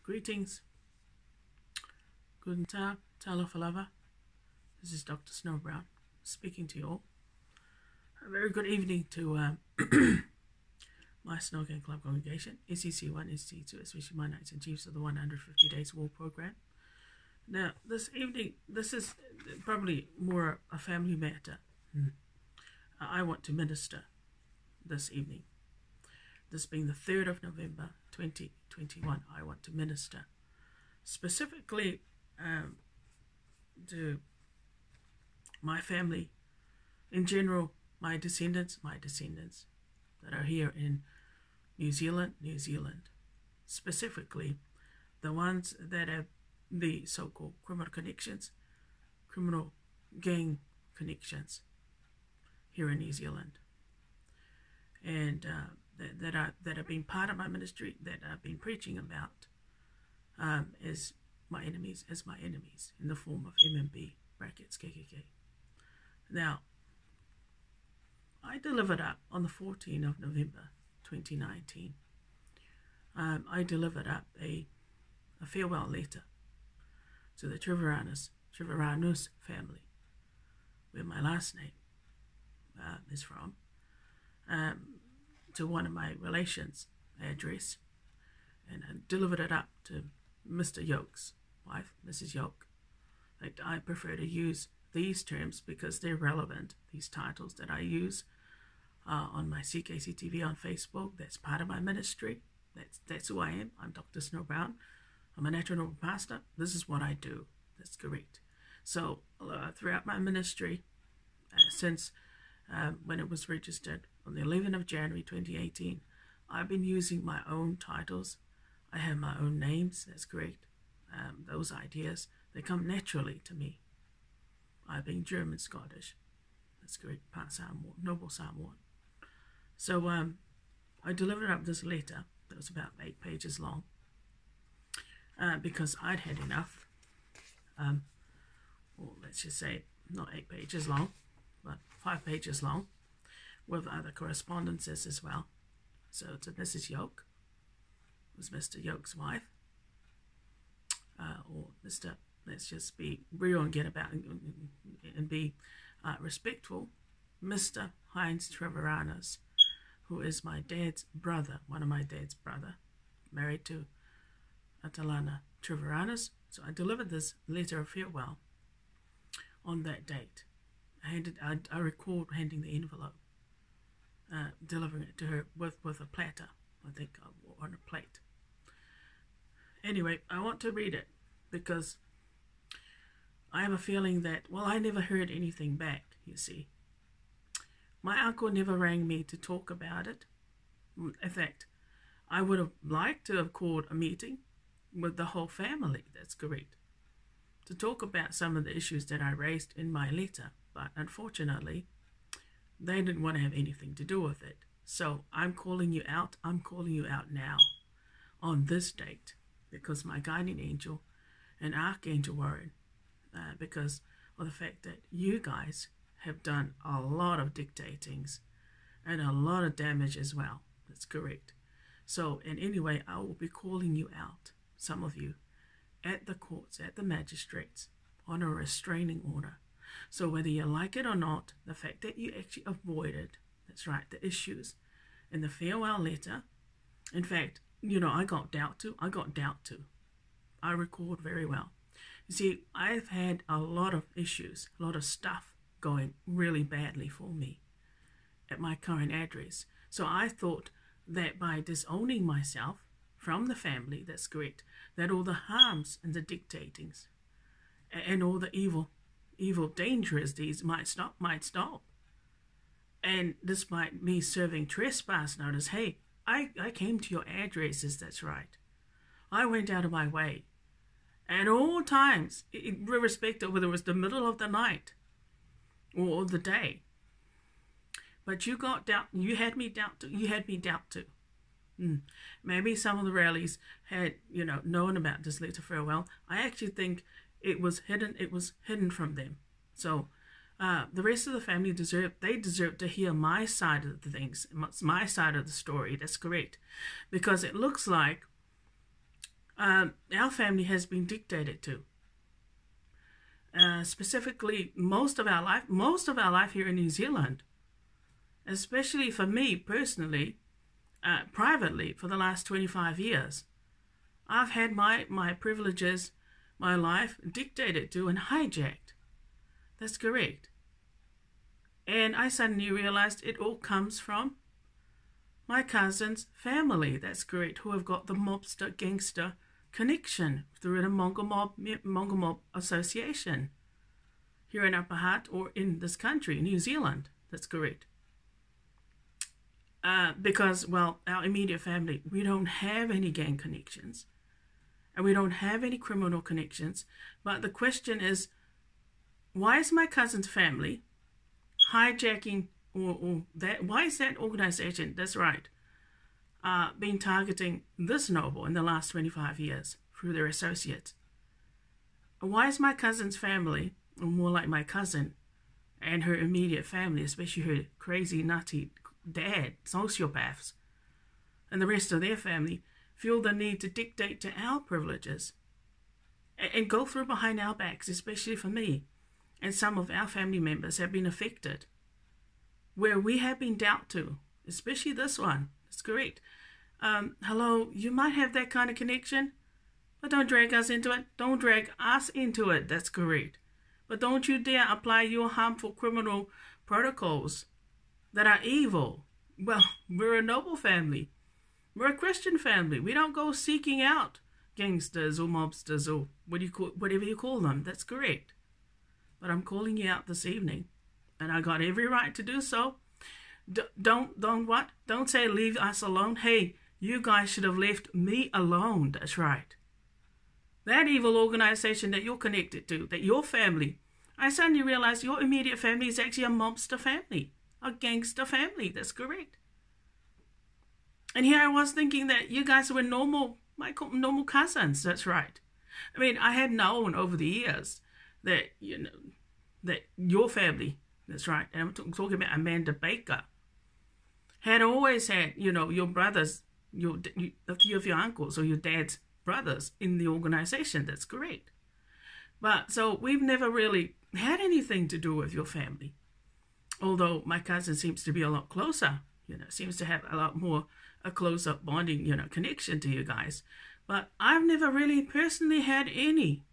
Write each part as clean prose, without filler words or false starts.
Greetings. Guten Tag, Talofalava. This is Dr. Snow Brown speaking to you all. A very good evening to my Snow Gang Club congregation, SEC1, SEC2, especially my Knights and Chiefs of the 150 Days War Program. Now, this evening, this is probably more a family matter. I want to minister this evening. This being the 3rd of November, 2021, I want to minister specifically to my family, in general, my descendants that are here in New Zealand, specifically the ones that have the so-called criminal connections, criminal gang connections here in New Zealand, and that have been part of my ministry, that I've been preaching about as my enemies in the form of MMB brackets KKK. Now, I delivered up on the 14th of November 2019. I delivered up a farewell letter to the Treviranus family, where my last name is from, to one of my relations' address, and I delivered it up to Mr. Yoke's wife, Mrs. Yoke. In fact, I prefer to use these terms because they're relevant, these titles that I use on my CKC TV on Facebook. That's part of my ministry. That's who I am. I'm Dr. Snow Brown. I'm a natural noble pastor. This is what I do. That's correct. So throughout my ministry, since when it was registered on the 11th of January 2018, I've been using my own titles. I have my own names. That's correct. Those ideas, they come naturally to me. I've been German, Scottish. That's correct. Noble Samoan. So I delivered up this letter that was about 8 pages long because I'd had enough. Well, let's just say not 8 pages long, but 5 pages long, with other correspondences as well. So to Mrs. Yoke, was Mr. Yoke's wife, or Mr. Let's just be real and get about and be respectful, Mr. Heinz Treviranus, who is my dad's brother, one of my dad's brother, married to Atalana Treviranus. So I delivered this letter of farewell on that date. I recalled handing the envelope, delivering it to her with a platter, I think, on a plate. Anyway, I want to read it because I have a feeling that, well, I never heard anything back, you see. My uncle never rang me to talk about it. In fact, I would have liked to have called a meeting with the whole family, that's correct, to talk about some of the issues that I raised in my letter. But unfortunately, they didn't want to have anything to do with it. So I'm calling you out. I'm calling you out now on this date because my guardian angel and archangel Warren, because of the fact that you guys have done a lot of dictatings and a lot of damage as well. That's correct. So in any way, I will be calling you out, some of you, at the courts, at the magistrates, on a restraining order. So whether you like it or not, the fact that you actually avoided, that's right, the issues in the farewell letter. In fact, you know, I got doubt to. I record very well. You see, I've had a lot of issues, a lot of stuff going really badly for me at my current address. So I thought that by disowning myself from the family, that's correct, that all the harms and the dictatings and all the evil dangerous deeds might stop. And despite me serving trespass notice, hey, I came to your addresses, that's right. I went out of my way. At all times, irrespective of whether it was the middle of the night or the day. But you had me doubt too. Maybe some of the rallies had, known about this letter farewell. I actually think it was hidden from them. So the rest of the family deserve to hear my side of the things, my side of the story. That's correct. Because it looks like Our family has been dictated to. Specifically, most of our life here in New Zealand, especially for me personally, privately, for the last 25 years, I've had my privileges, my life dictated to and hijacked. That's correct. And I suddenly realized it all comes from my cousin's family. That's correct. Who have got the mobster gangster connection through the Mongo Mob Association here in Upper Hutt or in this country, New Zealand. That's correct. Because, well, our immediate family, we don't have any gang connections and we don't have any criminal connections. But the question is, why is my cousin's family hijacking or that? Why is that organization, that's right, been targeting this noble in the last 25 years through their associates? Why is my cousin's family, or more like my cousin and her immediate family, especially her crazy, nutty dad, sociopaths, and the rest of their family, feel the need to dictate to our privileges and go through behind our backs, especially for me? And some of our family members have been affected, where we have been dealt to, especially this one. That's correct. Hello, you might have that kind of connection, but don't drag us into it. Don't drag us into it. That's correct. But don't you dare apply your harmful criminal protocols that are evil. Well, we're a noble family. We're a Christian family. We don't go seeking out gangsters or mobsters or whatever you call them. That's correct. But I'm calling you out this evening, and I got every right to do so. Don't say leave us alone. Hey, you guys should have left me alone. That's right. That evil organization that you're connected to, that your family, I suddenly realized your immediate family is actually a mobster family, a gangster family. That's correct. And here I was thinking that you guys were normal cousins. That's right. I mean, I had known over the years that, that your family, that's right, and I'm talking about Amanda Baker, had always had, your brothers, a few of your uncles or your dad's brothers in the organization. That's correct. But so we've never really had anything to do with your family. Although my cousin seems to be a lot closer, seems to have a closer bonding, connection to you guys. But I've never really personally had any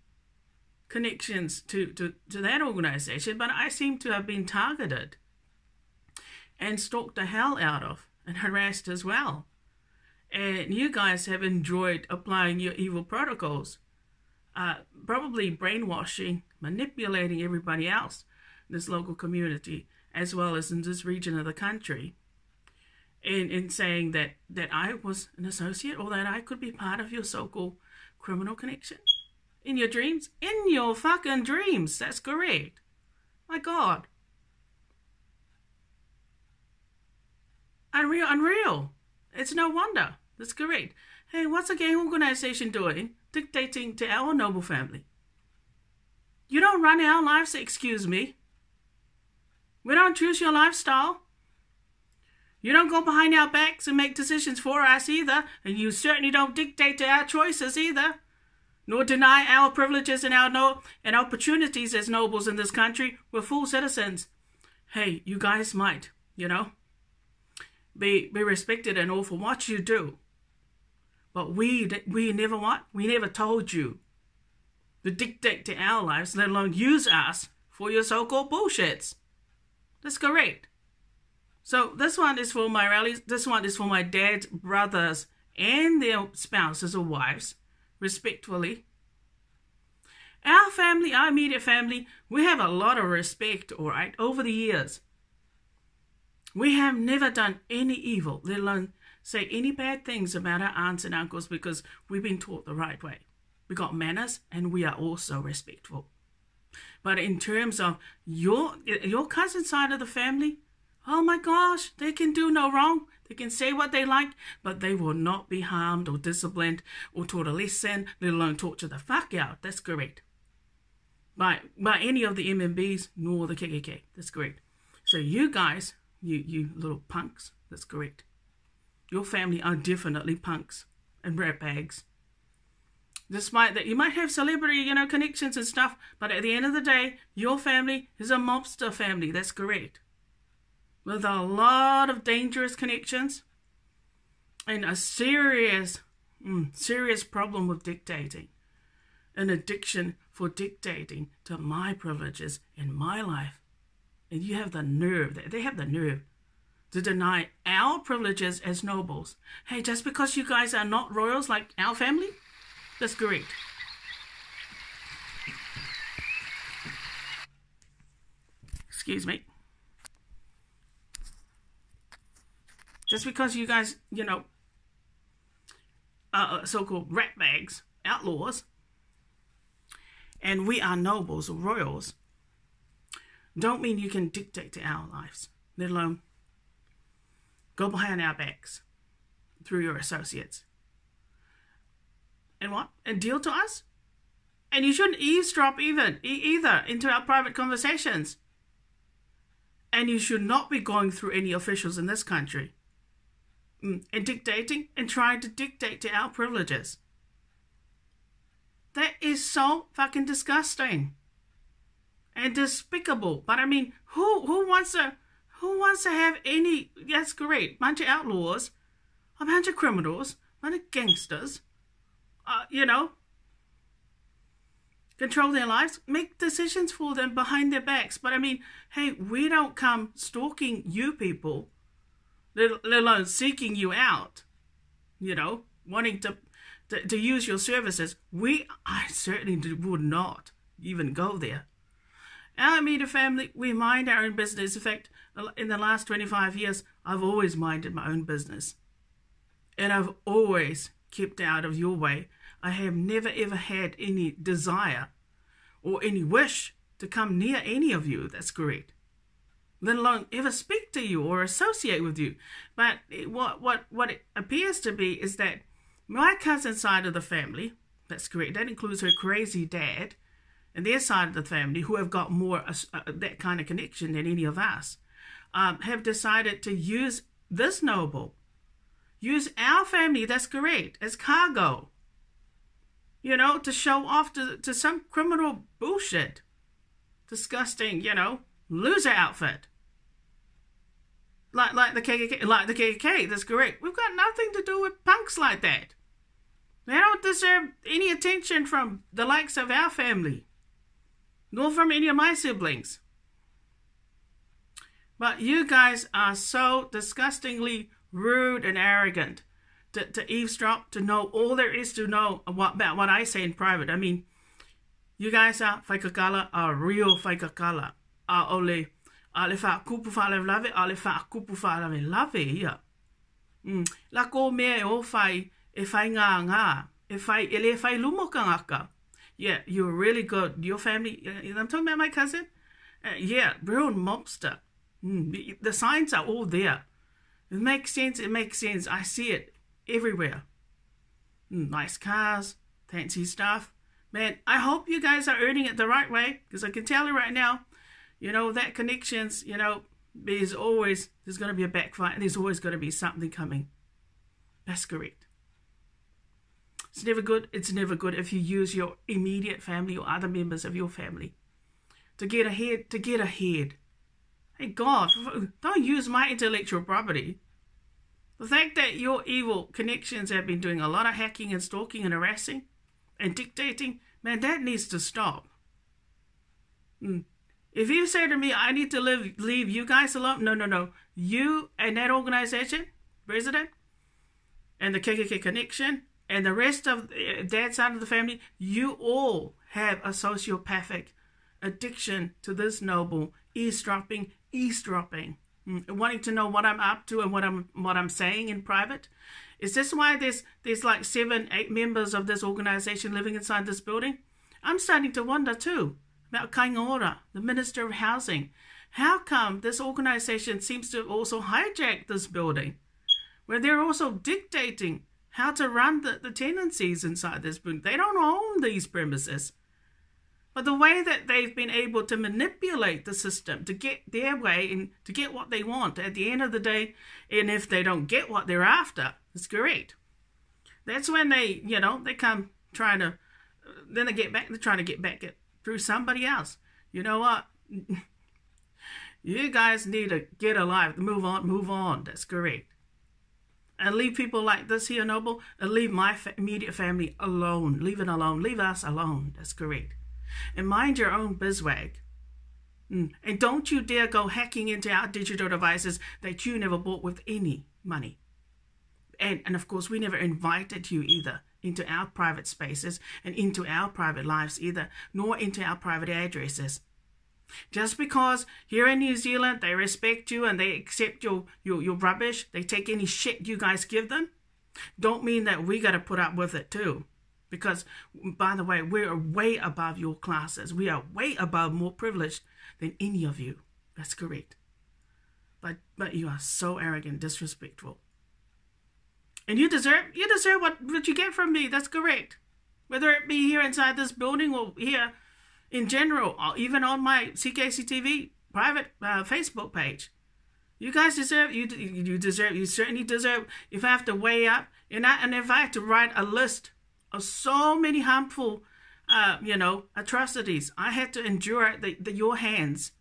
connections to that organization, but I seem to have been targeted and stalked the hell out of and harassed as well. And you guys have enjoyed applying your evil protocols, probably brainwashing, manipulating everybody else in this local community, as well as in this region of the country, in saying that I was an associate or that I could be part of your so-called criminal connection. In your dreams? In your fucking dreams. That's correct. My God. Unreal. It's no wonder. That's correct. Hey, what's a gang organization doing? Dictating to our noble family. You don't run our lives, excuse me. We don't choose your lifestyle. You don't go behind our backs and make decisions for us either. And you certainly don't dictate to our choices either. Nor deny our privileges and our opportunities as nobles in this country. We're full citizens. Hey, you guys might, be respected and all for what you do. But we never told you to dictate to our lives, let alone use us for your so-called bullshits. That's correct. So this one is for my rallies. This one is for my dad's brothers and their spouses or wives, respectfully. Our family, our immediate family, we have a lot of respect, all right, over the years. We have never done any evil, let alone say any bad things about our aunts and uncles, because we've been taught the right way. We got manners and we are also respectful. But in terms of your cousin side of the family, oh my gosh, they can do no wrong. They can say what they like, but they will not be harmed or disciplined or taught a lesson, let alone torture the fuck out. That's correct. By any of the MMBs nor the KKK. That's correct. So you guys, you little punks, that's correct. Your family are definitely punks and rat bags. Despite that, you might have celebrity, connections and stuff, but at the end of the day, your family is a mobster family. That's correct. With a lot of dangerous connections and a serious problem with dictating. An addiction for dictating to my privileges in my life. And you have the nerve, they have the nerve to deny our privileges as nobles. Hey, just because you guys are not royals like our family? That's correct. Excuse me. Just because you guys, so-called rat bags, outlaws, and we are nobles or royals, don't mean you can dictate to our lives, let alone go behind our backs through your associates. And what? And deal to us? And you shouldn't eavesdrop either into our private conversations. And you should not be going through any officials in this country and dictating and trying to dictate to our privileges. That is so fucking disgusting and despicable. But I mean, who wants to have any? That's great. Bunch of outlaws, a bunch of criminals, a bunch of gangsters. Control their lives, make decisions for them behind their backs. But I mean, hey, we don't come stalking you people, let alone seeking you out, wanting to use your services. I certainly would not even go there. Our immediate family, we mind our own business. In fact, in the last 25 years, I've always minded my own business. And I've always kept out of your way. I have never ever had any desire or any wish to come near any of you. That's correct. Let alone ever speak to you or associate with you. But what it appears to be is that my cousin's side of the family, that's correct, that includes her crazy dad, and their side of the family, who have got more that kind of connection than any of us, have decided to use this noble, use our family, that's correct, as cargo, to show off to some criminal bullshit. Disgusting, loser outfit. Like the KKK, that's correct. We've got nothing to do with punks like that. They don't deserve any attention from the likes of our family, nor from any of my siblings. But you guys are so disgustingly rude and arrogant to eavesdrop, to know all there is to know about what I say in private. I mean, you guys are whaikakala, are real whaikakala. Ole whaakupu whaalewlawe, ole whaakupu whaalewlawe ia. La ko mea e o whai, e whai ngā, e le whai lumo ka ngaka. Yeah, you're really good. Your family, I'm talking about my cousin. Yeah, real mobster. The signs are all there. It makes sense. I see it everywhere. Nice cars, fancy stuff. Man, I hope you guys are earning it the right way, because I can tell you right now, that connections, there's going to be a backfire, and there's always going to be something coming. That's correct. It's never good. It's never good if you use your immediate family or other members of your family to get ahead. Hey, God, don't use my intellectual property. The fact that your evil connections have been doing a lot of hacking and stalking and harassing and dictating, man, that needs to stop. If you say to me, I need to leave you guys alone, no. You and that organization, president, and the KKK connection, and the rest of dad's side of the family, you all have a sociopathic addiction to this noble eavesdropping, wanting to know what I'm up to and what I'm saying in private. Is this why there's like 7-8 members of this organization living inside this building? I'm starting to wonder too about Kaingaora, the Minister of Housing. How come this organization seems to have also hijacked this building, where they're also dictating how to run the tenancies inside this building? They don't own these premises. But the way that they've been able to manipulate the system to get their way and to get what they want at the end of the day, and if they don't get what they're after, it's correct. That's when they come trying to, then they're trying to get back through somebody else. You know what? You guys need to get alive. Move on. That's correct. And leave people like this here, Noble, and leave my immediate family alone. Leave it alone. Leave us alone. That's correct. And mind your own bizwag. And don't you dare go hacking into our digital devices that you never bought with any money. And of course, we never invited you either into our private spaces and into our private lives either, nor into our private addresses. Just because here in New Zealand they respect you and they accept your rubbish, they take any shit you guys give them, don't mean that we got to put up with it too. Because, by the way, we're way above your classes. We are way above, more privileged than any of you. That's correct. But you are so arrogant, disrespectful. And you deserve what you get from me. That's correct. Whether it be here inside this building or here in general, or even on my CKCTV private Facebook page. You guys deserve, you certainly deserve, if I have to weigh up, and if I have to write a list of so many harmful, atrocities I had to endure at your hands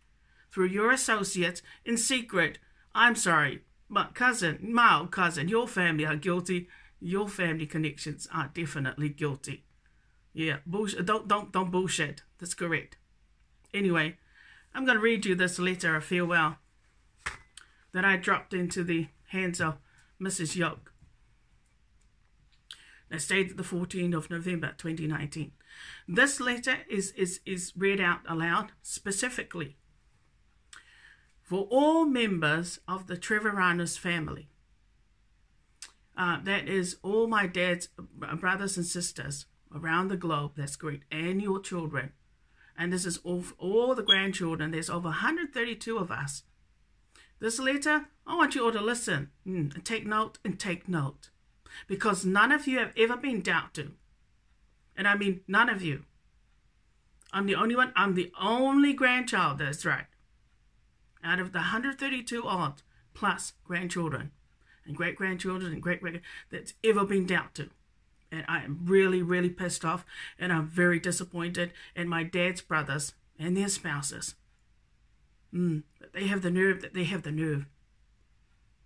through your associates in secret, I'm sorry, but my old cousin, your family are guilty. Your family connections are definitely guilty. Yeah, bullshit. Don't bullshit. That's correct. Anyway, I'm going to read you this letter of farewell that I dropped into the hands of Mrs. Yoke. That dated the 14th of November 2019. This letter is read out aloud specifically for all members of the Treviranus family. That is all my dad's brothers and sisters around the globe. That's great. And your children. And this is all the grandchildren. There's over 132 of us. This letter, I want you all to listen and take note and take note. Because none of you have ever been dealt to. And I mean none of you. I'm the only one. I'm the only grandchild. That's right. Out of the 132 odd plus grandchildren and great-grandchildren and great-great that's ever been dealt to. And I am really, really pissed off, and I'm very disappointed. And my dad's brothers and their spouses, but they have the nerve.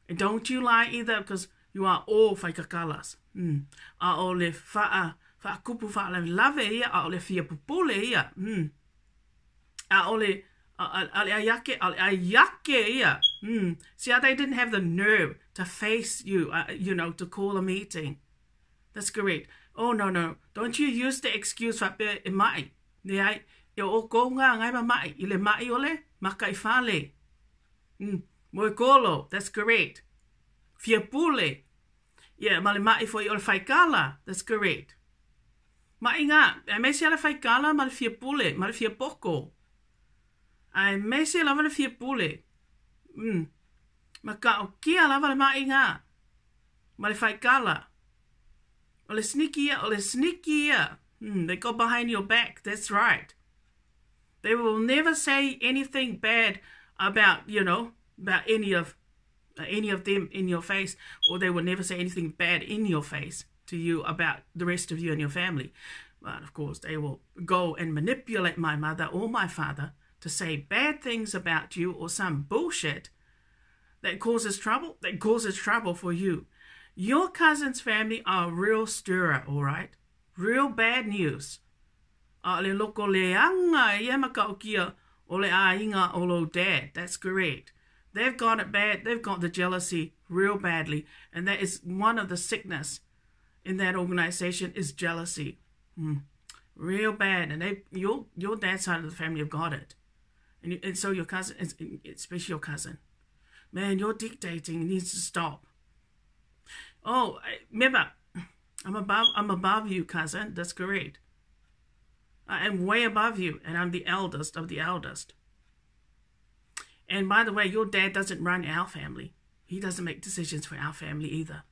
And don't you lie either, because you are all whaikakalas. A o le whaakupu whaalave ia, a o le fia pupule ia. A o le ayake ia. See how they didn't have the nerve to face you, to call a meeting. That's correct. Oh, no. Don't you use the excuse for e mai. Ne ai, e o ko ngā ngai ma mai. I le mai ole, maka I whale. Moe kolo, that's correct. Fia pule. Yeah, ma le mai fo I ole whaikala. That's correct. Mai ngā, e me se ala whaikala ma le fia pule, ma le fia poko. Ai me se lava le fia pule. Ma ka o kia lava le mai ngā. Ma le whaikala. Ole sneaky. They go behind your back. That's right. They will never say anything bad about, about any of them in your face, or they will never say anything bad in your face to you about the rest of you and your family. But of course, they will go and manipulate my mother or my father to say bad things about you or some bullshit that causes trouble for you. Your cousin's family are a real stirrer, all right? Real bad news. A le loko leanga ia makaukia o le ainga o lo dad. That's correct. They've got it bad. They've got the jealousy real badly. And that is one of the sickness in that organization is jealousy. Real bad. And your dad's side of the family have got it. And so your cousin, especially your cousin. Man, your dictating needs to stop. Oh, remember, I'm above you, cousin. That's correct. I am way above you, and I'm the eldest of the eldest. And by the way, your dad doesn't run our family. He doesn't make decisions for our family either.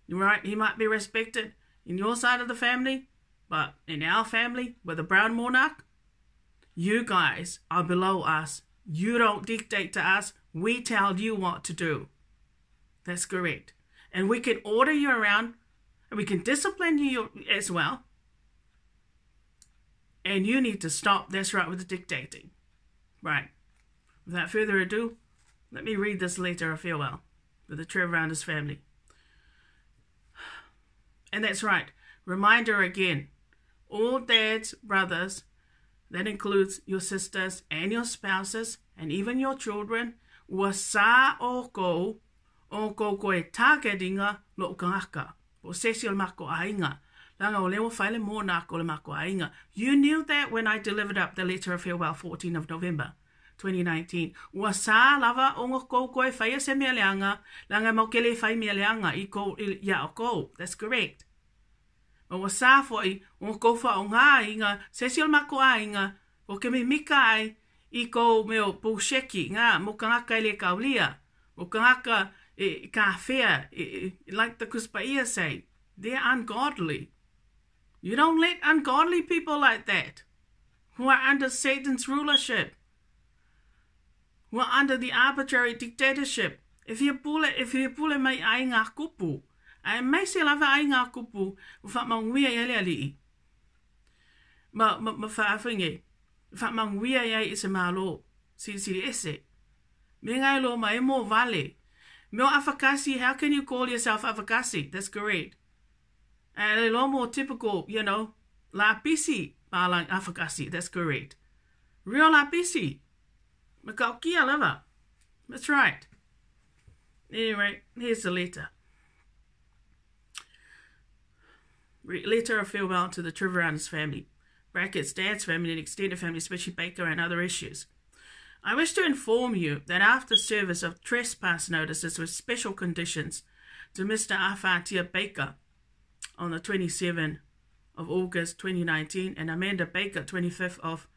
You're right, he might be respected in your side of the family, but in our family, with the brown monarch, you guys are below us. You don't dictate to us. We tell you what to do. That's correct. And we can order you around. And we can discipline you as well. And you need to stop, that's right, with the dictating. Right. Without further ado, let me read this letter of farewell to the Treviranus family. And that's right. Reminder again. All dads, brothers, that includes your sisters and your spouses and even your children, ua sa o ko koe tākeringa lo ukangaka. O sesial mako ainga. Langa o lewa whaile mō nā ko le mako ainga. You knew that when I delivered up the letter of farewell, 14 of November, 2019. Ua sa lava o ngā koe whaia se mea leanga, langa mau kele whai mea leanga I ko ia o ko. That's correct. Ua sa foi o ngā koe wha o ngā inga, sesial mako ainga, o ke me mika ai I ko meo pūsheki ngā mokangaka le kaulia, mokangaka ka whea, like the Kuspaia say, they're ungodly. You don't let ungodly people like that, who are under Satan's rulership, who are under the arbitrary dictatorship. If you pull mai ai ngā kupu, ai mai se lava ai ngā kupu, wha maungia ele ali. Ma whaafinge, wha maungia ai se malo, si ese. Me ngai lo mai mo vale. Meo afakasi, how can you call yourself afakasi? That's correct. And a lot more typical, la pisi, palang afakasi. That's correct. Real la pisi. Makaukia lava. That's right. Anyway, here's the letter. Letter of farewell to the Treviranus family. Brackets, dad's family and extended family, especially Baker and other issues. I wish to inform you that after service of trespass notices with special conditions to Mr. Afatia Baker on the 27th of August 2019 and Amanda Baker 25th of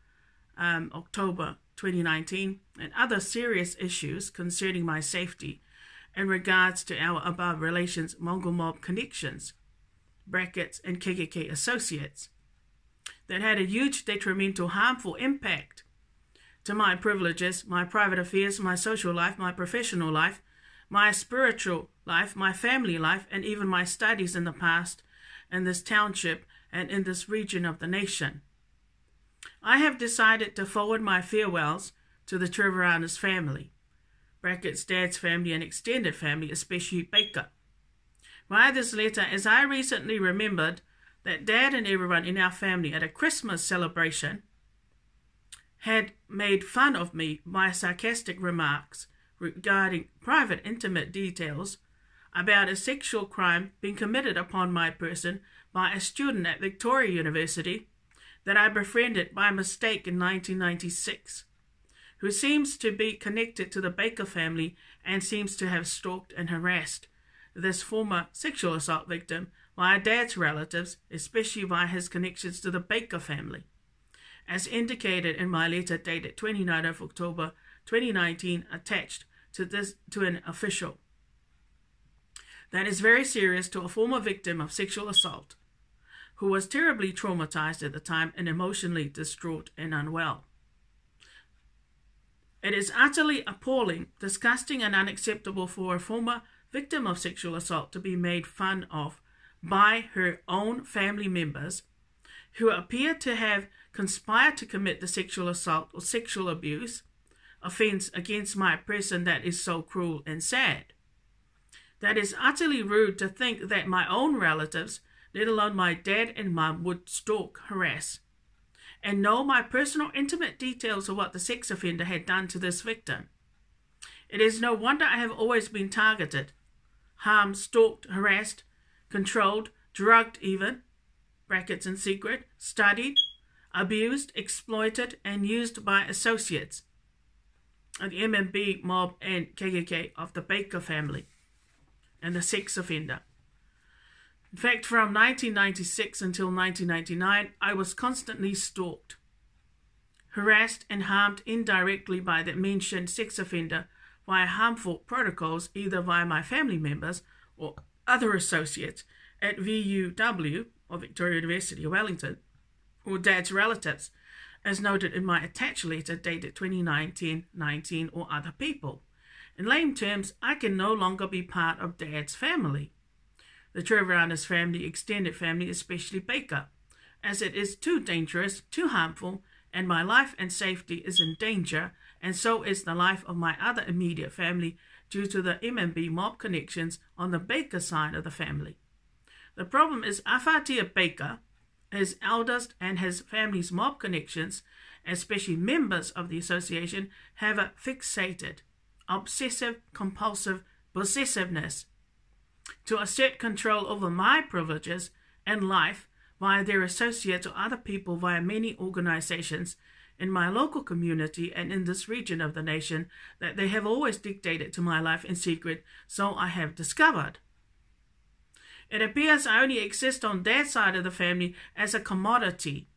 October 2019 and other serious issues concerning my safety in regards to our above relations Mongol mob connections, brackets and KKK associates, that had a huge detrimental harmful impact to my privileges, my private affairs, my social life, my professional life, my spiritual life, my family life, and even my studies in the past in this township and in this region of the nation. I have decided to forward my farewells to the Treviranus family, brackets dad's family and extended family, especially Baker. Via this letter, as I recently remembered that dad and everyone in our family at a Christmas celebration had made fun of me by sarcastic remarks regarding private intimate details about a sexual crime being committed upon my person by a student at Victoria University that I befriended by mistake in 1996, who seems to be connected to the Baker family and seems to have stalked and harassed this former sexual assault victim via dad's relatives, especially via his connections to the Baker family, as indicated in my letter dated 29th of October 2019, attached to an official. That is very serious to a former victim of sexual assault, who was terribly traumatized at the time and emotionally distraught and unwell. It is utterly appalling, disgusting, and unacceptable for a former victim of sexual assault to be made fun of by her own family members who appear to have conspired to commit the sexual assault or sexual abuse offense against my person. That is so cruel and sad. That is utterly rude to think that my own relatives, let alone my dad and mum, would stalk, harass, and know my personal intimate details of what the sex offender had done to this victim. It is no wonder I have always been targeted, harmed, stalked, harassed, controlled, drugged even, brackets in secret, studied, abused, exploited, and used by associates of the MMB mob and KKK of the Baker family and the sex offender. In fact, from 1996 until 1999, I was constantly stalked, harassed, and harmed indirectly by the mentioned sex offender via harmful protocols, either via my family members or other associates at VUW, or Victoria University of Wellington, or dad's relatives, as noted in my attached letter dated 29/10/19, or other people. In lame terms, I can no longer be part of dad's family. the Treviranus family, extended family, especially Baker, as it is too dangerous, too harmful, and my life and safety is in danger, and so is the life of my other immediate family due to the M&B mob connections on the Baker side of the family. The problem is Afatia Baker, his eldest and his family's mob connections, especially members of the association, have a fixated, obsessive, compulsive possessiveness to assert control over my privileges and life via their associates or other people via many organizations in my local community and in this region of the nation that they have always dictated to my life in secret, so I have discovered. It appears I only exist on that side of the family as a commodity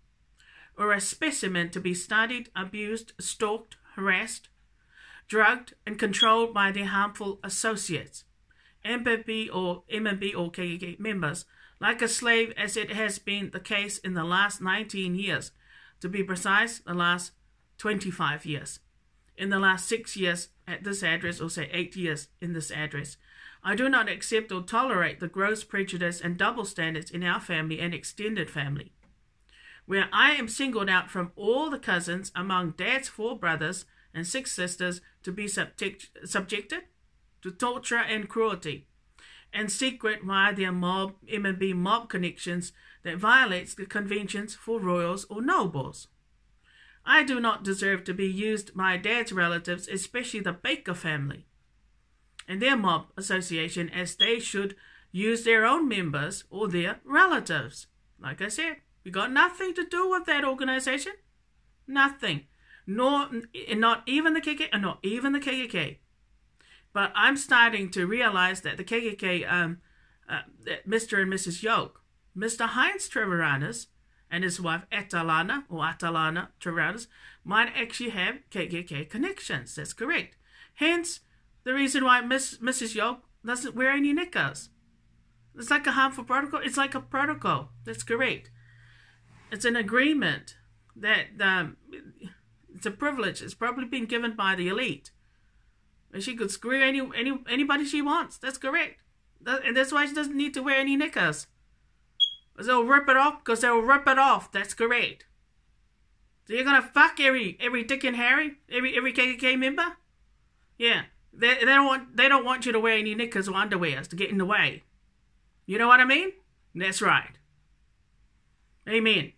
or a specimen to be studied, abused, stalked, harassed, drugged, and controlled by their harmful associates, MPP or M&B or KKK members, like a slave as it has been the case in the last 19 years, to be precise, the last 25 years. In the last 6 years at this address, or say 8 years in this address, I do not accept or tolerate the gross prejudice and double standards in our family and extended family, where I am singled out from all the cousins among Dad's 4 brothers and 6 sisters to be subjected to torture and cruelty, and secret via their mob, M&B mob connections that violates the conventions for royals or nobles. I do not deserve to be used by Dad's relatives, especially the Baker family and their mob association, as they should use their own members or their relatives. Like I said, we got nothing to do with that organization. Nothing. Not even the KKK. But I'm starting to realize that the KKK, that Mr. and Mrs. Yoke, Mr. Heinz Treviranus and his wife Atalana Treviranus might actually have KKK connections. That's correct. Hence, the reason why Mrs. Yoke doesn't wear any knickers. It's like a harmful protocol. It's like a protocol. That's correct. It's an agreement that it's a privilege. It's probably been given by the elite. And she could screw anybody she wants. That's correct. And that's why she doesn't need to wear any knickers. Because they'll rip it off. That's correct. So you're gonna fuck every Dick and Harry, every KKK member? Yeah. They don't want you to wear any knickers or underwears to get in the way. You know what I mean? That's right. Amen.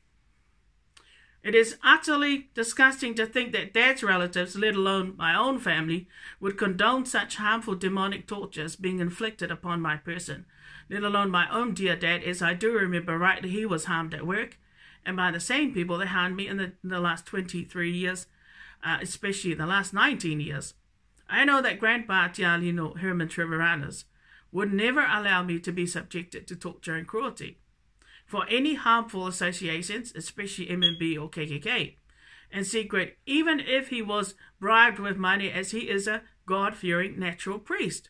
It is utterly disgusting to think that Dad's relatives, let alone my own family, would condone such harmful demonic tortures being inflicted upon my person, let alone my own dear Dad, as I do remember rightly he was harmed at work, and by the same people that harmed me in the last 23 years, especially the last 19 years. I know that Grandpa Tialino Herman Treviranus would never allow me to be subjected to torture and cruelty for any harmful associations, especially M&B or KKK, and secret, even if he was bribed with money, as he is a God-fearing natural priest,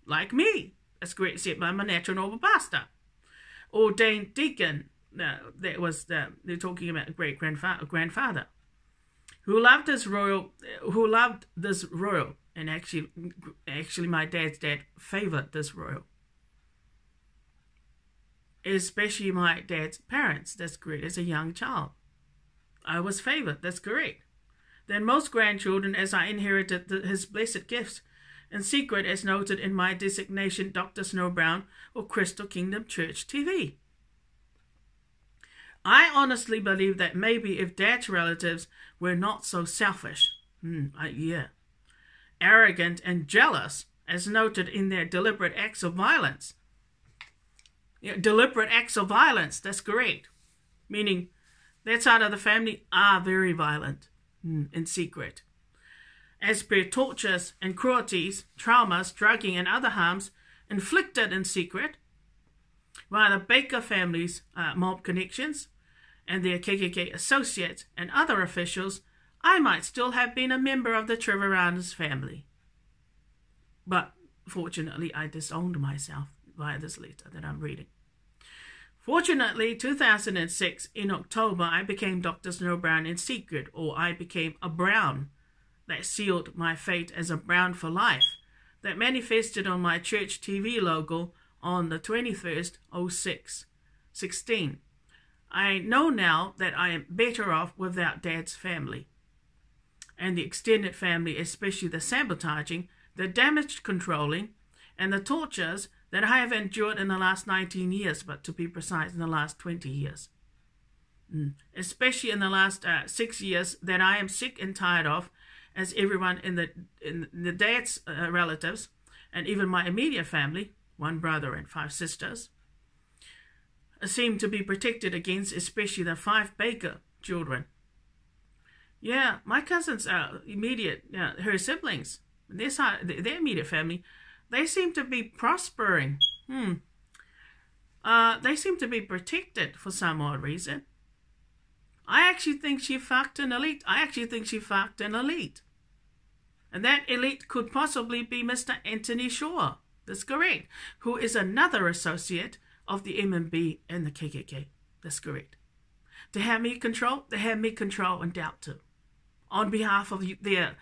like me. That's correct, except I'm a natural noble pastor, ordained deacon. They're talking about a grandfather, who loved this royal, and actually my dad's dad favored this royal. Especially my dad's parents. That's correct. As a young child, I was favored. That's correct. Then most grandchildren, as I inherited his blessed gifts, in secret, as noted in my designation, Dr. Snow Brown or Crystal Kingdom Church TV. I honestly believe that maybe if Dad's relatives were not so selfish, arrogant and jealous, as noted in their deliberate acts of violence. Deliberate acts of violence, that's correct. Meaning, that side of the family are very violent in secret. As per tortures and cruelties, traumas, drugging and other harms inflicted in secret by the Baker family's mob connections and their KKK associates and other officials, I might still have been a member of the Treviranus family. But fortunately, I disowned myself via this letter that I'm reading. Fortunately, 2006, in October, I became Dr. Snow Brown in secret, or I became a Brown. That sealed my fate as a Brown for life, that manifested on my church TV logo on the 21st, 06/16. I know now that I am better off without Dad's family and the extended family, especially the sabotaging, the damage controlling, and the tortures that I have endured in the last 19 years, but to be precise, in the last 20 years. Especially in the last 6 years that I am sick and tired of, as everyone in the Dad's relatives, and even my immediate family, 1 brother and 5 sisters, seem to be protected against, especially the 5 Baker children. Yeah, my cousins are immediate, her siblings, their immediate family, they seem to be prospering. They seem to be protected for some odd reason. I actually think she fucked an elite. And that elite could possibly be Mr. Anthony Shaw. That's correct. Who is another associate of the MMB and the KKK. That's correct. They have me control and doubt too. On behalf of the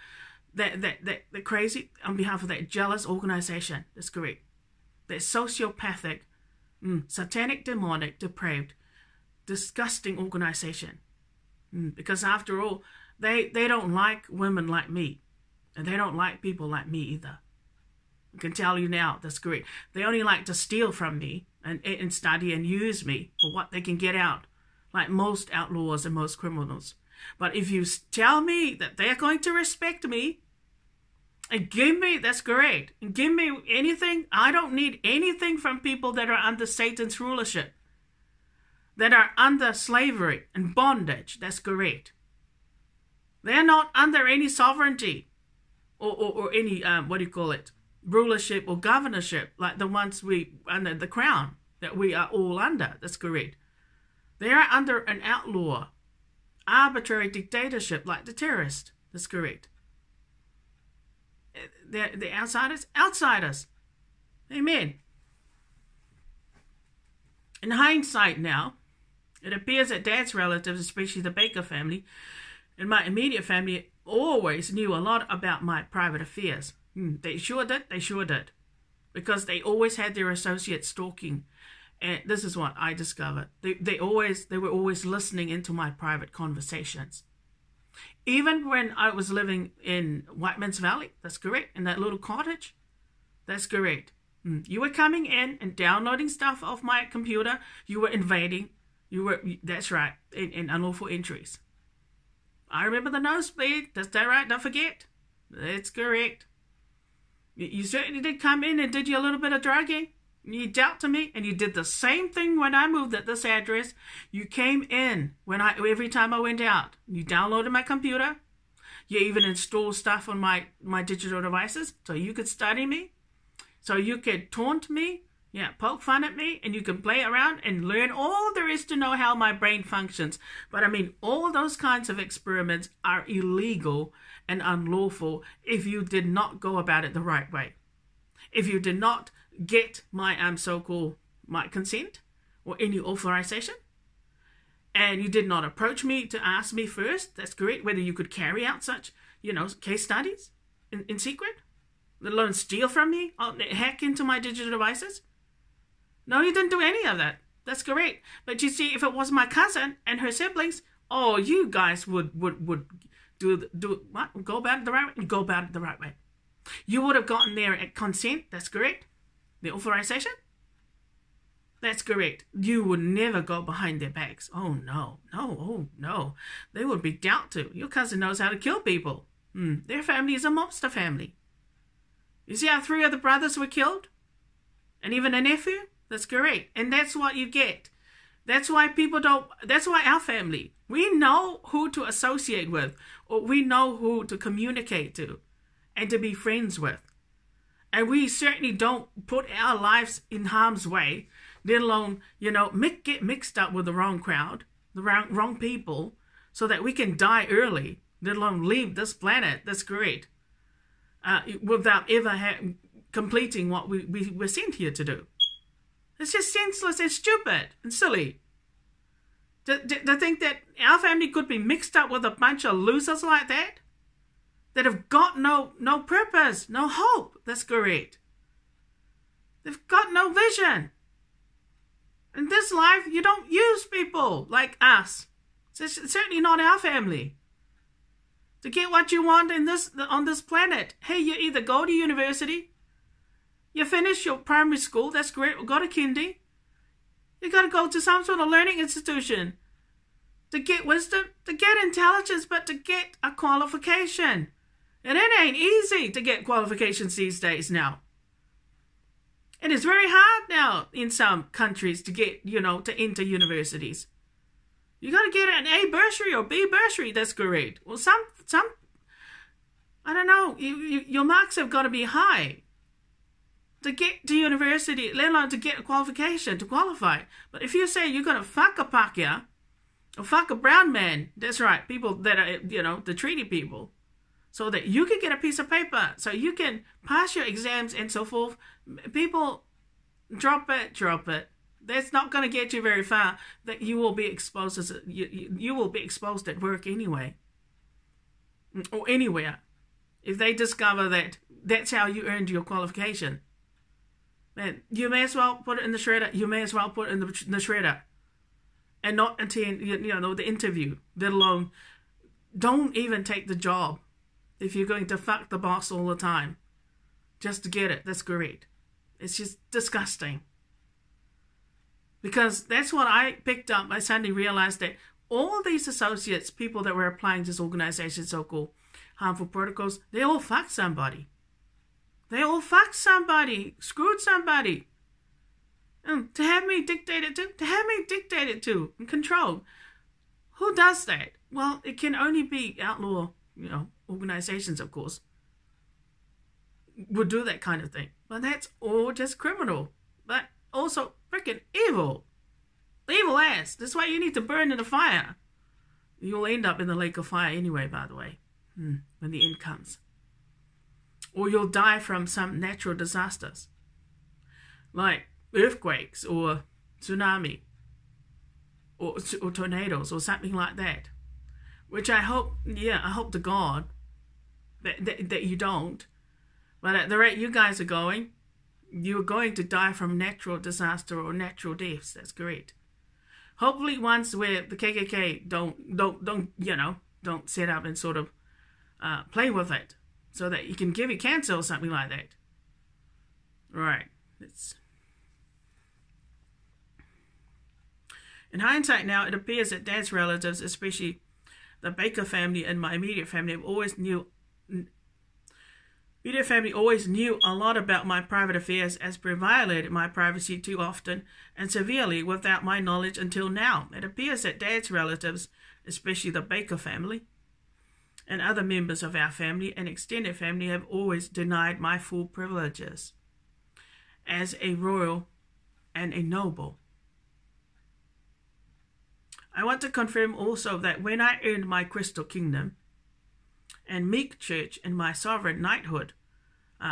crazy, on behalf of that jealous organization. That's correct. That sociopathic, satanic, demonic, depraved, disgusting organization. Because after all, they don't like women like me. And they don't like people like me either. I can tell you now, that's correct. They only like to steal from me and study and use me for what they can get out, like most outlaws and most criminals. But if you tell me that they're going to respect me and give me, that's correct, and give me anything, I don't need anything from people that are under Satan's rulership, that are under slavery and bondage. That's correct. They're not under any sovereignty or any, rulership or governorship like the ones we under the crown that we are all under. That's correct. They are under an outlaw, arbitrary dictatorship like the terrorist. That's correct. The outsiders. Amen. In hindsight now, it appears that Dad's relatives, especially the Baker family, and my immediate family always knew a lot about my private affairs. They sure did. Because they always had their associates stalking. And this is what I discovered. They were always listening into my private conversations. Even when I was living in Whiteman's Valley, that's correct, in that little cottage, that's correct. You were coming in and downloading stuff off my computer. You were invading. That's right, in unlawful entries. I remember the nosebleed. That's that right? Don't forget. That's correct. You certainly did come in and did you a little bit of drugging. You dealt to me, and you did the same thing when I moved at this address. You came in every time I went out. You downloaded my computer. You even installed stuff on my digital devices so you could study me, so you could taunt me, poke fun at me, and you can play around and learn all there is to know how my brain functions. But I mean, all those kinds of experiments are illegal and unlawful if you did not go about it the right way. If you did not get my so-called my consent or any authorization, and you did not approach me to ask me first, that's correct, whether you could carry out such, case studies in secret, let alone steal from me, hack into my digital devices. No, you didn't do any of that. That's correct. But you see, if it was my cousin and her siblings, you guys would do what? Go about it the right way? Go about it the right way. You would have gotten there at consent. That's correct. The authorization? That's correct. You would never go behind their backs. Oh, no. They would be dealt to. Your cousin knows how to kill people. Their family is a mobster family. You see how 3 of the brothers were killed? And even a nephew? That's correct. And that's what you get. That's why that's why our family, we know who to associate with, or we know who to communicate to and to be friends with. And we certainly don't put our lives in harm's way, let alone, get mixed up with the wrong crowd, the wrong people, so that we can die early, let alone leave this planet. That's great. Without ever completing what we were sent here to do. It's just senseless and stupid and silly. To think that our family could be mixed up with a bunch of losers like that have got no purpose, no hope. That's correct. They've got no vision. In this life, you don't use people like us. It's certainly not our family. To get what you want on this planet, hey, you either go to university, you finish your primary school, that's great, go to kindy. You got to go to some sort of learning institution to get wisdom, to get intelligence, but to get a qualification. And it ain't easy to get qualifications these days now. It is very hard now in some countries to get, to enter universities. You got to get an A bursary or B bursary, that's great. Well, some I don't know, your marks have got to be high to get to university, let alone to get a qualification, to qualify. But if you say you're going to fuck a Pakia, or fuck a brown man, that's right, people that are, the treaty people, so that you can get a piece of paper, so you can pass your exams and so forth, people, drop it. That's not going to get you very far. That you will be exposed you will be exposed at work anyway, or anywhere, if they discover that that's how you earned your qualification. Man, you may as well put it in the shredder. You may as well put it in the shredder, and not attend the interview. Let alone, don't even take the job if you're going to fuck the boss all the time just to get it. That's great. It's just disgusting. Because that's what I picked up. I suddenly realized that all these associates, people that were applying to this organization's so-called harmful protocols, they all fucked somebody. They all fucked somebody, screwed somebody. To have me dictated to, and controlled. Who does that? Well, it can only be outlaw, organizations, of course, would do that kind of thing. But that's all just criminal. But also freaking evil. Evil ass. That's why you need to burn in the fire. You'll end up in the lake of fire anyway, by the way, when the end comes. Or you'll die from some natural disasters, like earthquakes or tsunami or tornadoes or something like that. Which I hope to God that you don't. But at the rate you guys are going, you're going to die from natural disaster or natural deaths. That's great. Hopefully ones where the KKK don't set up and sort of play with it, so that you can give you cancer or something like that. Right. In hindsight now, it appears that Dad's relatives, especially the Baker family and my immediate family, always knew a lot about my private affairs, as per violated my privacy too often and severely without my knowledge until now. It appears that Dad's relatives, especially the Baker family and other members of our family and extended family, have always denied my full privileges as a royal and a noble. I want to confirm also that when I earned my Crystal Kingdom and Meek Church and my sovereign knighthood,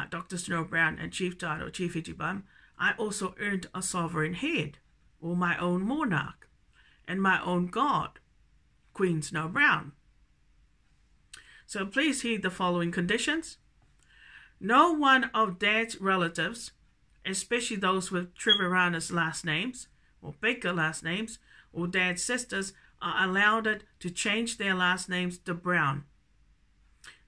Dr. Snow Brown, and chief title, Chief Ichibam, I also earned a sovereign head, or my own monarch, and my own god, Queen Snow Brown. So please heed the following conditions. No one of Dad's relatives, especially those with Treviranus last names, or Baker last names, or Dad's sisters, are allowed to change their last names to Brown,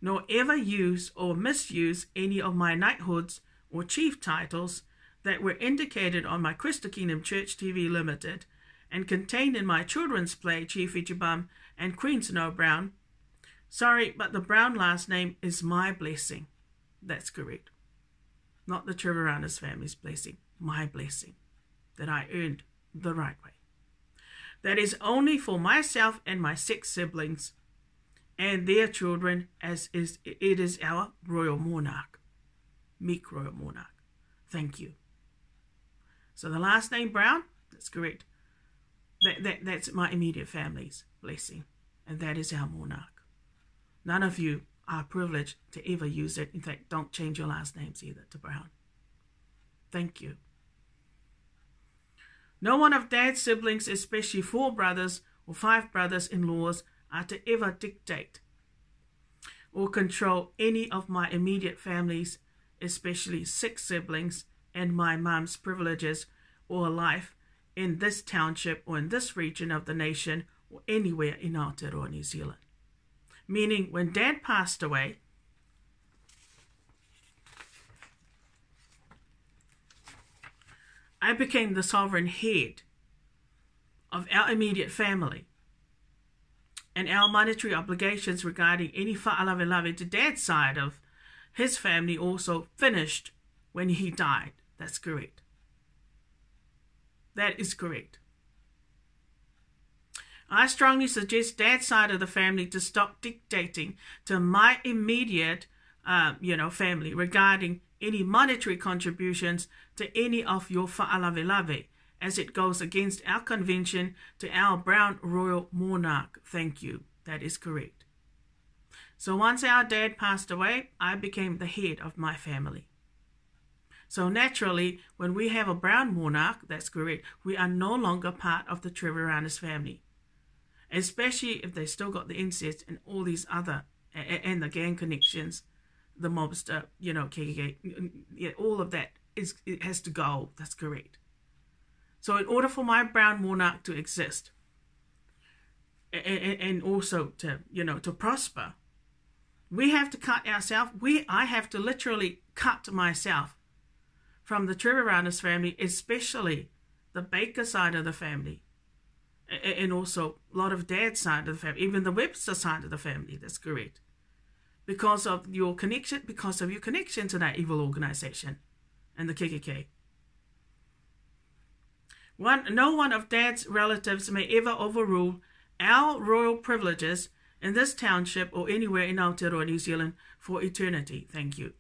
nor ever use or misuse any of my knighthoods or chief titles that were indicated on my Crystal Kingdom Church TV Limited and contained in my children's play Chief Ichibam and Queen Snow Brown. Sorry, but the Brown last name is my blessing. That's correct. Not the Treviranus family's blessing. My blessing that I earned the right way. That is only for myself and my 6 siblings and their children, as it is our royal monarch, Meek Royal Monarch. Thank you. So the last name Brown, that's correct. That's my immediate family's blessing, and that is our monarch. None of you are privileged to ever use it. In fact, don't change your last names either to Brown. Thank you. No one of Dad's siblings, especially 4 brothers or 5 brothers-in-laws, are to ever dictate or control any of my immediate families, especially 6 siblings and my mum's privileges or life in this township or in this region of the nation or anywhere in Aotearoa, New Zealand. Meaning, when Dad passed away, I became the sovereign head of our immediate family, and our monetary obligations regarding any fa'alavelave to Dad's side of his family also finished when he died. That's correct. That is correct. I strongly suggest Dad's side of the family to stop dictating to my immediate, family regarding any monetary contributions to any of your fa'alavelave, as it goes against our convention to our brown royal monarch. Thank you. That is correct. So once our dad passed away, I became the head of my family. So naturally, when we have a brown monarch, that's correct, we are no longer part of the Treviranus family. Especially if they still got the incest and all these other, and the gang connections, the mobster, KKK, all of that, it has to go. That's correct. So in order for my brown monarch to exist, and also to prosper, we have to cut ourselves. I have to literally cut myself from the Treviranus family, especially the Baker side of the family, and also a lot of Dad's side of the family, even the Webster side of the family. That's correct. Because of your connection to that evil organization and the KKK. No one of Dad's relatives may ever overrule our royal privileges in this township or anywhere in Aotearoa, New Zealand for eternity. Thank you.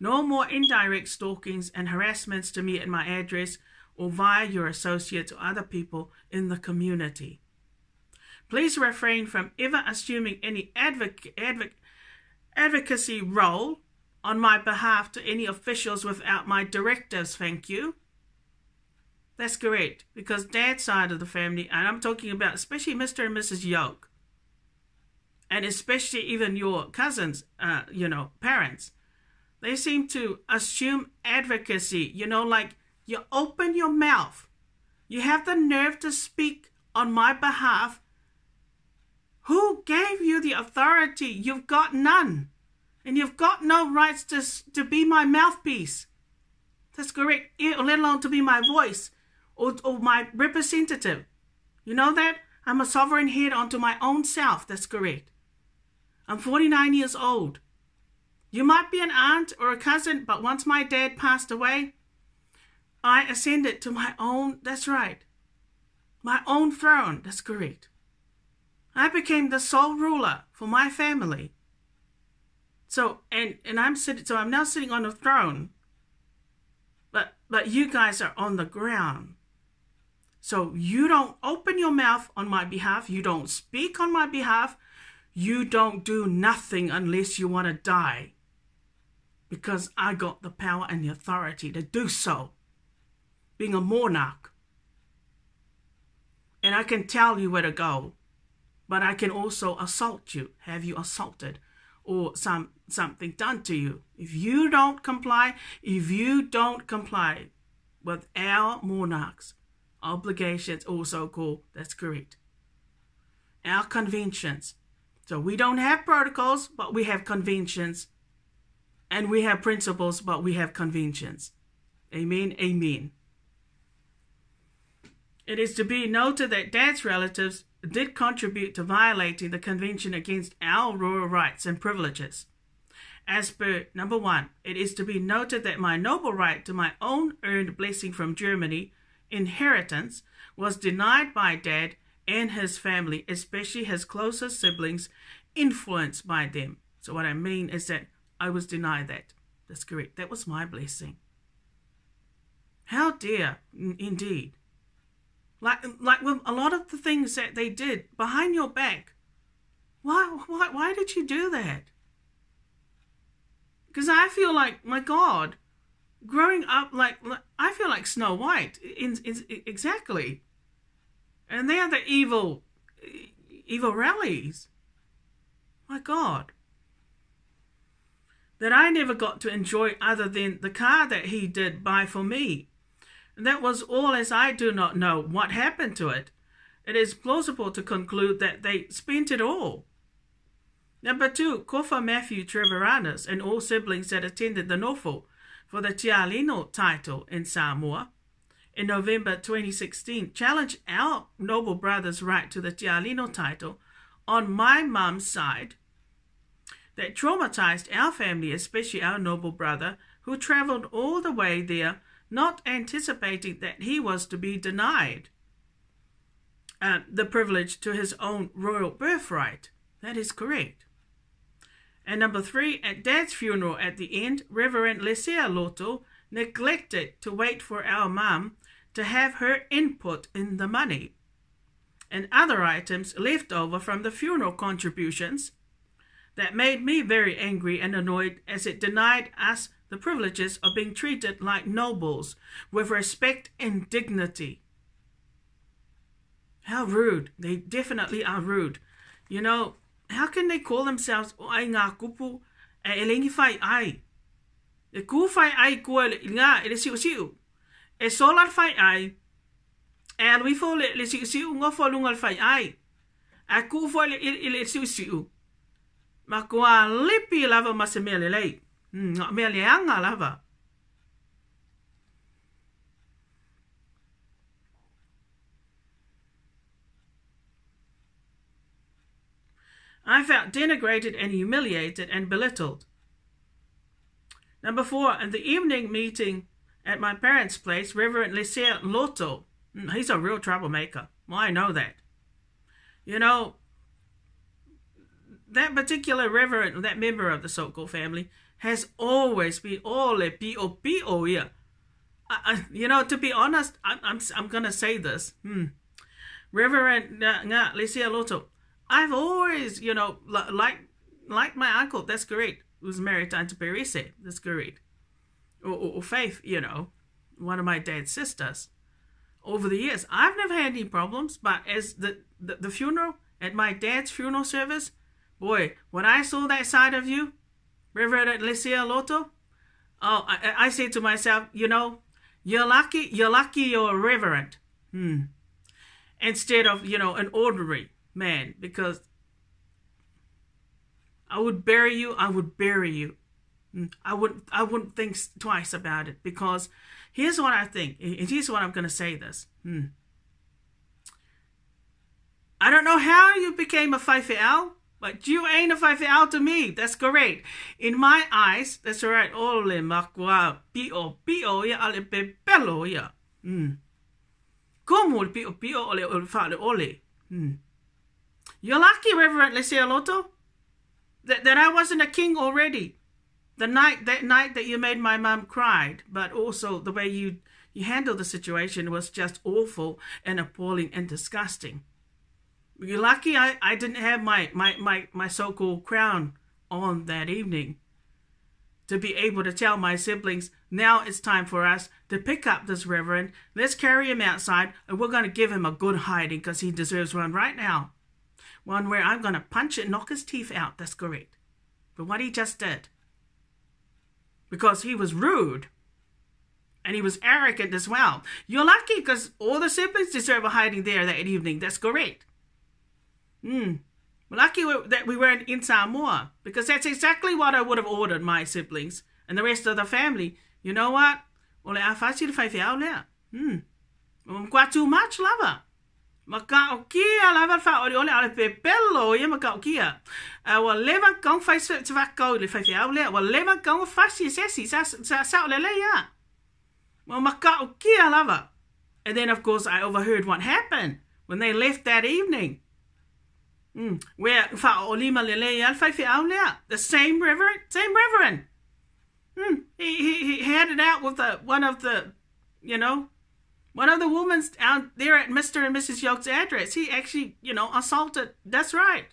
No more indirect stalkings and harassments to me at my address or via your associates or other people in the community. Please refrain from ever assuming any advocacy role on my behalf to any officials without my directives. Thank you. That's correct, because Dad's side of the family, and I'm talking about especially Mr. and Mrs. Yoke, and especially even your cousins, parents, they seem to assume advocacy, like you open your mouth, you have the nerve to speak on my behalf. Who gave you the authority? You've got none, and you've got no rights to be my mouthpiece. That's correct, let alone to be my voice. Or my representative. You know that? I'm a sovereign head unto my own self. That's correct. I'm 49 years old. You might be an aunt or a cousin, but once my dad passed away, I ascended to my own, that's right, my own throne. That's correct. I became the sole ruler for my family. So, and I'm now sitting on a throne, but you guys are on the ground. So you don't open your mouth on my behalf. You don't speak on my behalf. You don't do nothing unless you want to die. Because I got the power and the authority to do so. Being a monarch. And I can tell you where to go. But I can also assault you. Have you assaulted? Or something done to you. If you don't comply with our monarchs, obligations, also called, that's correct, our conventions. So we don't have protocols, but we have conventions. And we have principles, but we have conventions. Amen, amen. It is to be noted that Dad's relatives did contribute to violating the Convention against our royal rights and privileges. As per number 1, it is to be noted that my noble right to my own earned blessing from Germany, inheritance, was denied by Dad and his family, especially his closest siblings, influenced by them. So what I mean is that I was denied that. That's correct. That was my blessing. How dare, indeed. Like with a lot of the things that they did behind your back. Why did you do that? Because I feel like, my God, growing up, I feel like Snow White, exactly. And they are the evil rallies. My God. that I never got to enjoy other than the car that he did buy for me. And that was all, as I do not know what happened to it. It is plausible to conclude that they spent it all. Number 2, Kofa Matthew Treviranus and all siblings that attended the Nofo for the Tialino title in Samoa in November 2016 challenged our noble brother's right to the Tialino title on my mum's side that traumatized our family, especially our noble brother, who traveled all the way there, not anticipating that he was to be denied the privilege to his own royal birthright. That is correct. And number 3, at Dad's funeral at the end, Reverend Lesea Loto neglected to wait for our mum to have her input in the money and other items left over from the funeral contributions. That made me very angry and annoyed, as it denied us the privileges of being treated like nobles with respect and dignity. How rude. They definitely are rude. You know, how can they call themselves o ai ngā kupu e elengi whai ai? E ku whai ai kua ngā e le siu siu. E solar whai ai. E aluifo le siu siu ngofo lungal whai ai. A ku fo le siu siu. Ma kua lipi lava masa mea le lei. Mea le anga lava. I felt denigrated and humiliated and belittled. Number 4, at the evening meeting at my parents' place, Reverend Lesea Loto, he's a real troublemaker. Well, I know that. You know, that particular reverend, that member of the so-called family, has always been all a P.O. here. You know, to be honest, I'm going to say this. Reverend Lesea Loto, I've always, you know, like my uncle, that's correct, who's married to Auntie Perise, that's correct. Or Faith, you know, one of my dad's sisters. Over the years, I've never had any problems, but as the funeral, at my dad's funeral service, boy, when I saw that side of you, Reverend Lesea Loto, I said to myself, you know, you're lucky you're a reverend. Instead of, you know, an ordinary man, because I would bury you. I wouldn't think twice about it, because here's what I think, and here's what I'm going to say this. I don't know how you became a whaiwheau, but you ain't a whaiwheau to me. That's correct. In my eyes, that's right. Ole makua pio ya ale pepelo ya. Como pio ole fale ole. You're lucky, Reverend Lesea Loto, that I wasn't a king already. That night that you made my mum cried, but also the way you handled the situation was just awful and appalling and disgusting. You're lucky I didn't have my so-called crown on that evening to be able to tell my siblings, now it's time for us to pick up this reverend. Let's carry him outside, and we're going to give him a good hiding, because he deserves one right now. One where I'm going to punch and knock his teeth out, that's correct. But what he just did, because he was rude, and he was arrogant as well. You're lucky, because all the siblings deserve a hiding there that evening, that's correct. We're lucky that we weren't in Samoa, because that's exactly what I would have ordered my siblings and the rest of the family. You know what? Ole a whasi whaiwheau lea. Kwa too much lava. Makaokia lava wha ole ale pepelo ia makaokia. Wa leva kong whai te whakau le whaiwheau lea. Wa leva kong whasi sesi sa ole lea. Wa makaokia lava. And then, of course, I overheard what happened when they left that evening. Where Fa'olima Lele Alfaifi the same reverend. He had it out with one of the women out there at Mr. and Mrs. Yoke's address. He actually, assaulted, that's right,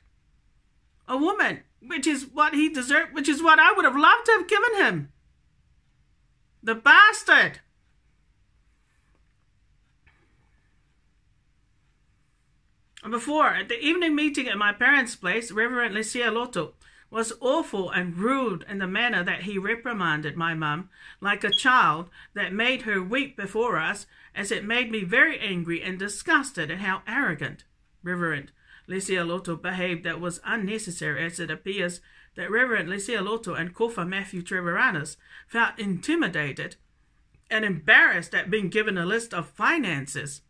a woman, which is what he deserved, which is what I would have loved to have given him. The bastard. Before, at the evening meeting at my parents' place, Reverend Lesea Loto was awful and rude in the manner that he reprimanded my mum like a child, that made her weep before us, as it made me very angry and disgusted at how arrogant Reverend Lesialoto behaved. That was unnecessary, as it appears that Reverend Lesialoto and Kofa Matthew Treviranus felt intimidated and embarrassed at being given a list of finances,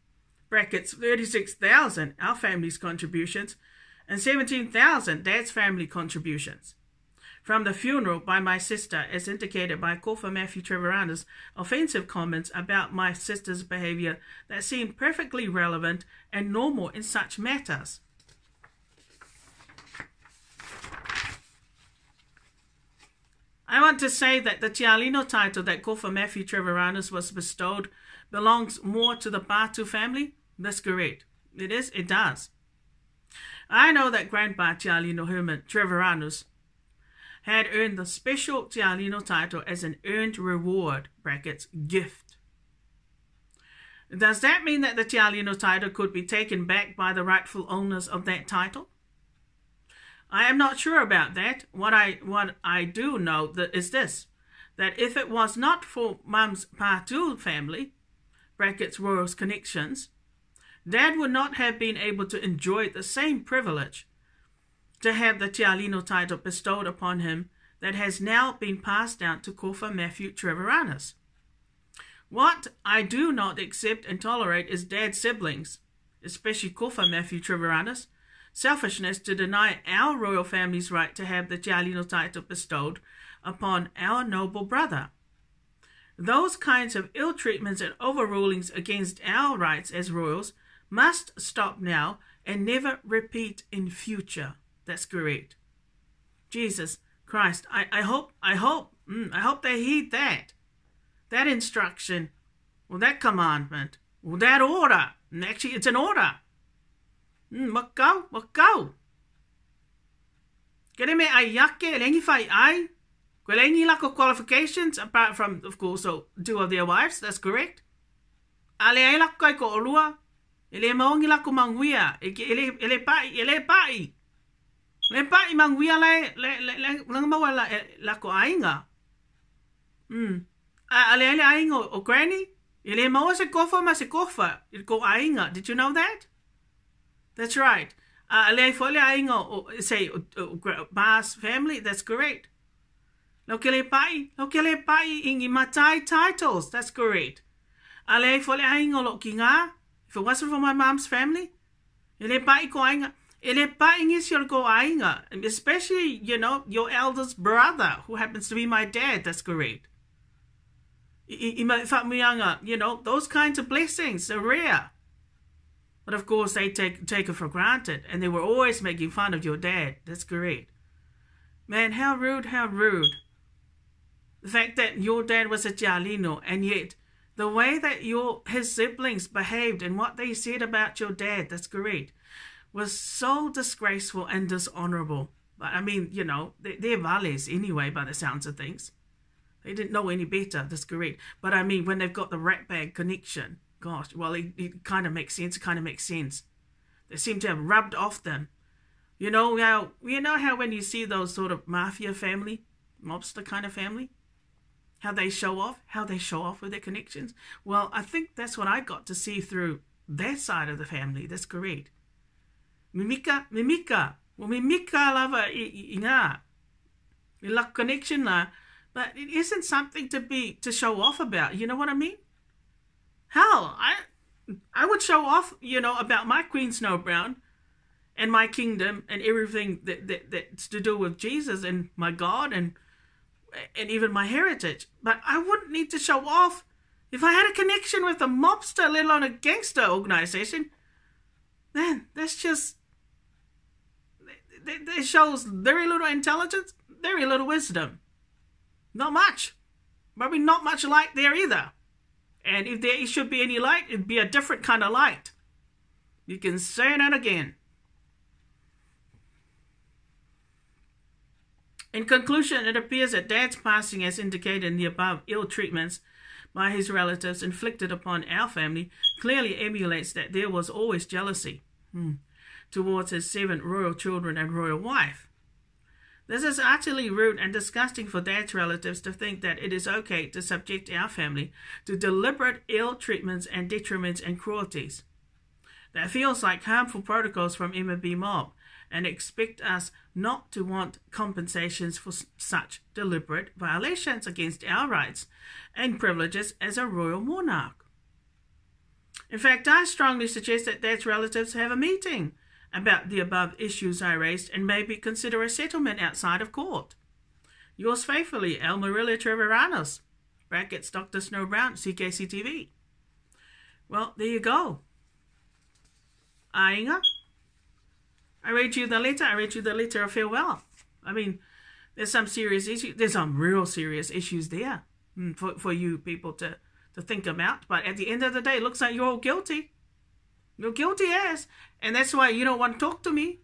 brackets 36,000 our family's contributions and 17,000 Dad's family contributions, from the funeral by my sister, as indicated by Kofa Matthew Treviranus' offensive comments about my sister's behavior that seemed perfectly relevant and normal in such matters. I want to say that the Tialino title that Kofa Matthew Treviranus was bestowed belongs more to the Patu family. That's correct. It does. I know that Grandpa Tialino Herman Treviranus had earned the special Tialino title as an earned reward, brackets, gift. Does that mean that the Tialino title could be taken back by the rightful owners of that title? I am not sure about that. What I do know is this, that if it was not for Mum's Patu family, brackets, Royals connections, Dad would not have been able to enjoy the same privilege to have the Tialino title bestowed upon him that has now been passed down to Kofa Matthew Treviranus. What I do not accept and tolerate is Dad's siblings, especially Kofa Matthew Treviranus, selfishness to deny our royal family's right to have the Tialino title bestowed upon our noble brother. Those kinds of ill treatments and overrulings against our rights as royals must stop now and never repeat in future. That's correct. Jesus Christ, I hope they heed that instruction, or that commandment, or that order. And actually, it's an order. What go? Kere me ai yake, lengi fai ai. Kwelengi lako qualifications, apart from, of course, so 2 of their wives. That's correct. Ale ai lako kai ko olua. Ele maongi lako manguia. Ele pai. Le pai manguia le mawa lako ainga. Ale ainga o granny. Ele mawa se kofa ma se kofa. Ko ainga. Did you know that? That's right. Ale fole ainga o say Ba's family. That's correct. Lo que le pai ingi matai titles. That's correct. Ale fole ainga lo kinga. If it wasn't for my mom's family, ele pai ko ainga. Ele pai ingi your go ainga. Especially, your eldest brother, who happens to be my dad. That's correct. Those kinds of blessings are rare. But of course, they take it for granted, and they were always making fun of your dad. That's correct. Man, how rude, how rude. The fact that your dad was a Tialino, and yet the way that his siblings behaved and what they said about your dad, that's correct, was so disgraceful and dishonorable. But I mean, they're vales anyway, by the sounds of things. They didn't know any better, that's correct. But I mean, when they've got the rat bag connection, gosh, well, it kind of makes sense. They seem to have rubbed off them. You know how when you see those sort of mafia family, mobster kind of family, how they show off with their connections? Well, I think that's what I got to see through their side of the family. That's correct. Mimika. Well, mimika lava inga. Luck connection la. But it isn't something to show off about. You know what I mean? Hell, I would show off, about my Queen Snow Brown and my kingdom and everything that's to do with Jesus and my God and even my heritage. But I wouldn't need to show off if I had a connection with a mobster, let alone a gangster organization. Man, that's just... It shows very little intelligence, very little wisdom. Not much. Probably not much light there either. And if there should be any light, it'd be a different kind of light. You can say that again. In conclusion, it appears that Dad's passing, as indicated in the above ill treatments by his relatives inflicted upon our family, clearly emulates that there was always jealousy towards his 7 royal children and royal wife. This is utterly rude and disgusting for Dad's relatives to think that it is okay to subject our family to deliberate ill treatments and detriments and cruelties. That feels like harmful protocols from MB Mob and expect us not to want compensations for such deliberate violations against our rights and privileges as a royal monarch. In fact, I strongly suggest that Dad's relatives have a meeting about the above issues I raised and maybe consider a settlement outside of court. Yours faithfully, El Marilia Treviranus, brackets Dr. Snow Brown, CKCTV. Well, there you go. Ainga. I read you the letter. I read you the letter of farewell. I mean, there's some serious issues. There's some real serious issues there for you people to think about. But at the end of the day, it looks like you're all guilty. You're guilty as. And that's why you don't want to talk to me.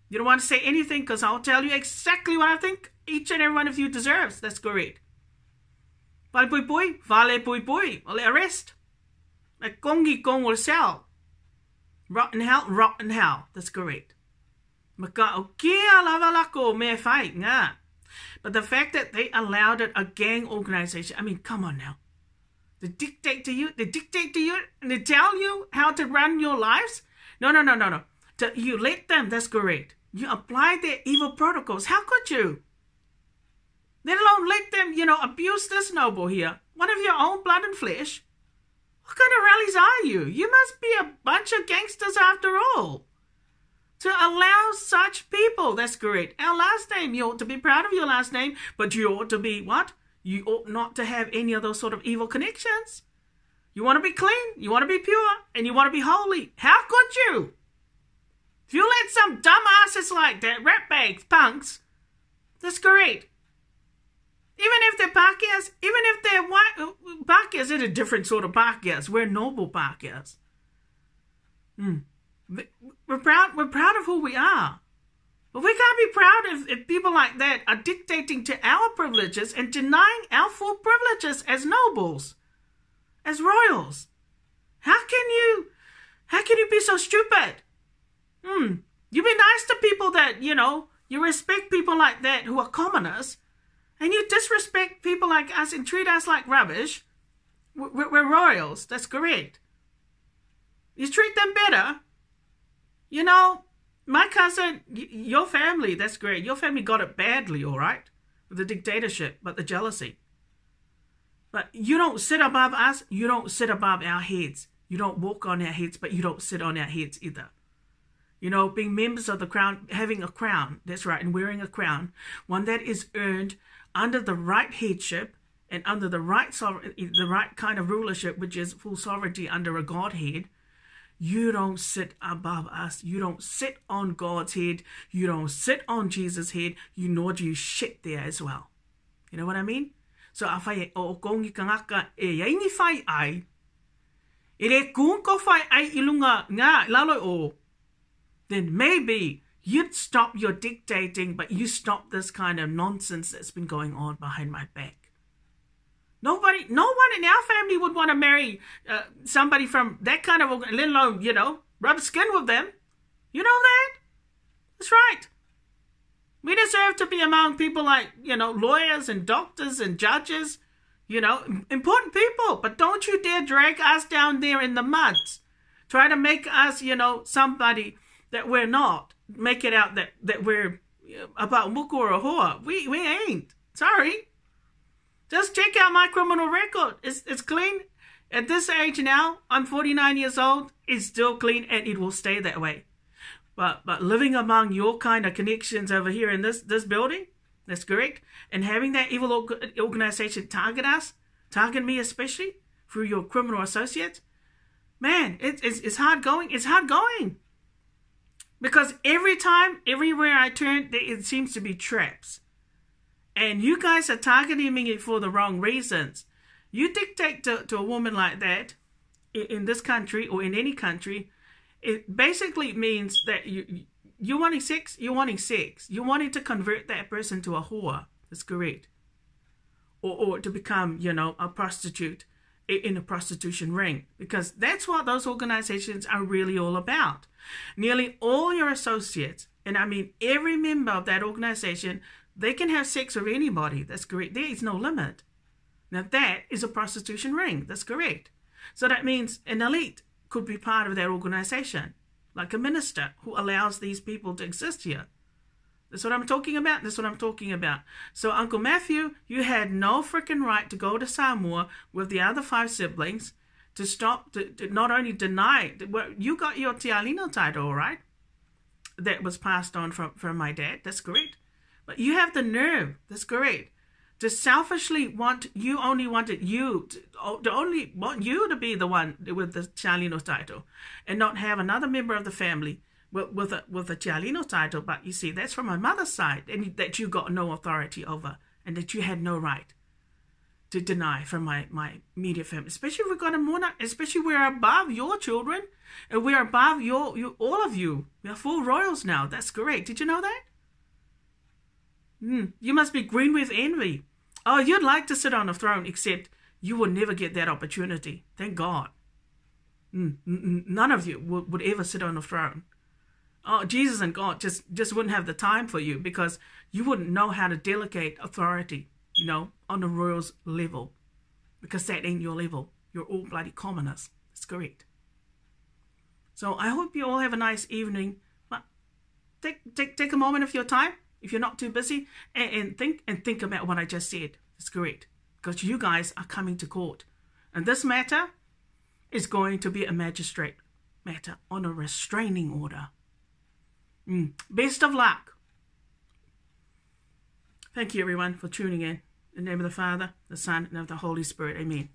You don't want to say anything because I'll tell you exactly what I think each and every one of you deserves. That's correct. Vale pui pui, vale pui pui. Ole arrest. Like kongi kong will sell. Rotten hell. That's correct. Maka o kia lava lako me fai nga. But the fact that they allowed it, a gang organization, I mean, come on now. They dictate to you, and they tell you how to run your lives? No. You let them, that's correct. You apply their evil protocols. How could you? Let alone let them, abuse this noble here. One of your own blood and flesh. What kind of rallies are you? You must be a bunch of gangsters after all. To allow such people, that's correct. Our last name, you ought to be proud of your last name, but you ought to be what? You ought not to have any of those sort of evil connections. You want to be clean, you want to be pure, and you want to be holy. How could you? If you let some dumbasses like that, ratbags, punks, that's correct. Even if they're Pakias, even if they're white, Pakias are a different sort of Pakias. We're noble Pakias. We're proud of who we are. But we can't be proud if people like that are dictating to our privileges and denying our full privileges as nobles, as royals. How can you be so stupid? You be nice to people that, you respect people like that who are commoners, and you disrespect people like us and treat us like rubbish. We're royals, that's correct. You treat them better. My cousin, your family, that's great. Your family got it badly, all right? With the dictatorship, but the jealousy. But you don't sit above us. You don't sit above our heads. You don't walk on our heads, but you don't sit on our heads either. Being members of the crown, having a crown, that's right, and wearing a crown, one that is earned under the right headship and under the right kind of rulership, which is full sovereignty under a Godhead. You don't sit above us. You don't sit on God's head. You don't sit on Jesus' head. Nor do you shit there as well. You know what I mean? So, a whai o kongi kangaka e yaini whai ai. E re kung ko whai ai ilunga ngā lalo o. Then maybe you'd stop your dictating, but you stop this kind of nonsense that's been going on behind my back. No one in our family would want to marry somebody from that kind of, let alone, rub skin with them. You know that? That's right. We deserve to be among people like, lawyers and doctors and judges, important people. But don't you dare drag us down there in the mud. Try to make us, somebody that we're not. Make it out that we're about muku or a hoa. We ain't. Sorry. Just check out my criminal record. It's clean. At this age now, I'm 49 years old. It's still clean and it will stay that way. But living among your kind of connections over here in this building, that's correct. And having that evil organization target us, target me especially, through your criminal associates, man, it's hard going. It's hard going. Because everywhere I turn, it seems to be traps. And you guys are targeting me for the wrong reasons. You dictate to a woman like that in this country or in any country, it basically means that you're wanting sex, you're wanting sex. You're wanting to convert that person to a whore. That's correct. Or to become, a prostitute in a prostitution ring. Because that's what those organizations are really all about. Nearly all your associates, and I mean every member of that organization, They can have sex with anybody. That's correct. There is no limit. Now that is a prostitution ring. That's correct. So that means an elite could be part of that organization, like a minister who allows these people to exist here. That's what I'm talking about. That's what I'm talking about. So Uncle Matthew, you had no freaking right to go to Samoa with the other 5 siblings to stop, to not only deny, well, you got your Te Alino title, all right? That was passed on from my dad. That's correct. But you have the nerve, that's correct, to selfishly want, you only wanted you, to only want you to be the one with the Te Alino title and not have another member of the family with a Te Alino title. But you see, that's from my mother's side, and that you got no authority over and that you had no right to deny from my immediate family. Especially if we've got a more, especially we're above your children and we're above all of you. We are full royals now. That's correct. Did you know that? You must be green with envy. Oh, you'd like to sit on a throne, except you will never get that opportunity. Thank God. None of you would ever sit on a throne. Oh, Jesus and God just wouldn't have the time for you, because you wouldn't know how to delegate authority, you know, on the royals level, because that ain't your level. You're all bloody commoners. That's correct. So I hope you all have a nice evening. But take a moment of your time, if you're not too busy, and think about what I just said. That's correct. Because you guys are coming to court. And this matter is going to be a magistrate matter on a restraining order. Best of luck. Thank you, everyone, for tuning in. In the name of the Father, the Son, and of the Holy Spirit. Amen.